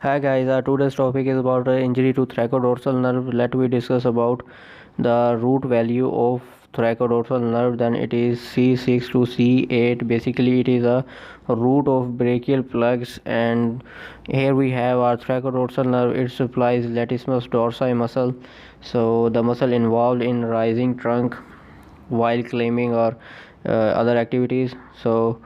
Hi guys, today's topic is about injury to thoracodorsal nerve. Let we discuss about the root value of thoracodorsal nerve. Then it is C6 to C8. Basically, it is a root of brachial plugs, and here we have our thoracodorsal nerve. It supplies latissimus dorsi muscle, so the muscle involved in rising trunk while climbing or other activities. So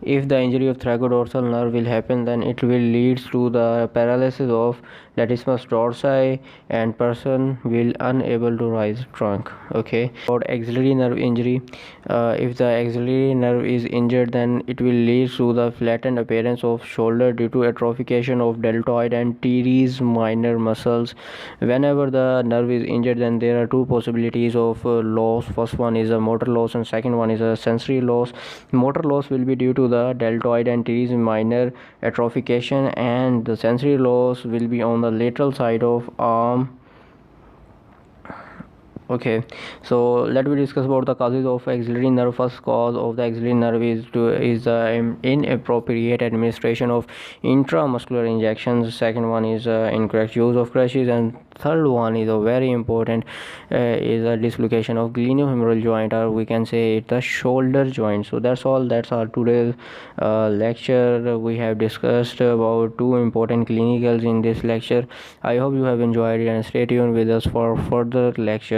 if the injury of thoracodorsal nerve will happen, then it will leads to the paralysis of latissimus dorsi and person will unable to rise trunk. Okay, about axillary nerve injury, if the axillary nerve is injured, then it will lead to the flattened appearance of shoulder due to atrophication of deltoid and teres minor muscles. Whenever the nerve is injured, then there are two possibilities of loss. First one is a motor loss and second one is a sensory loss. Motor loss will be due to the deltoid and teres minor atrophication, and the sensory loss will be on the lateral side of arm. Okay, so let me discuss about the causes of axillary nerve. First cause of the axillary nerve is inappropriate administration of intramuscular injections. Second one is incorrect use of crutches, and third one is a very important is a dislocation of glenohumeral joint, or we can say it's the shoulder joint. So that's all. That's our today's lecture. We have discussed about two important clinicals in this lecture. I hope you have enjoyed it, and stay tuned with us for further lecture.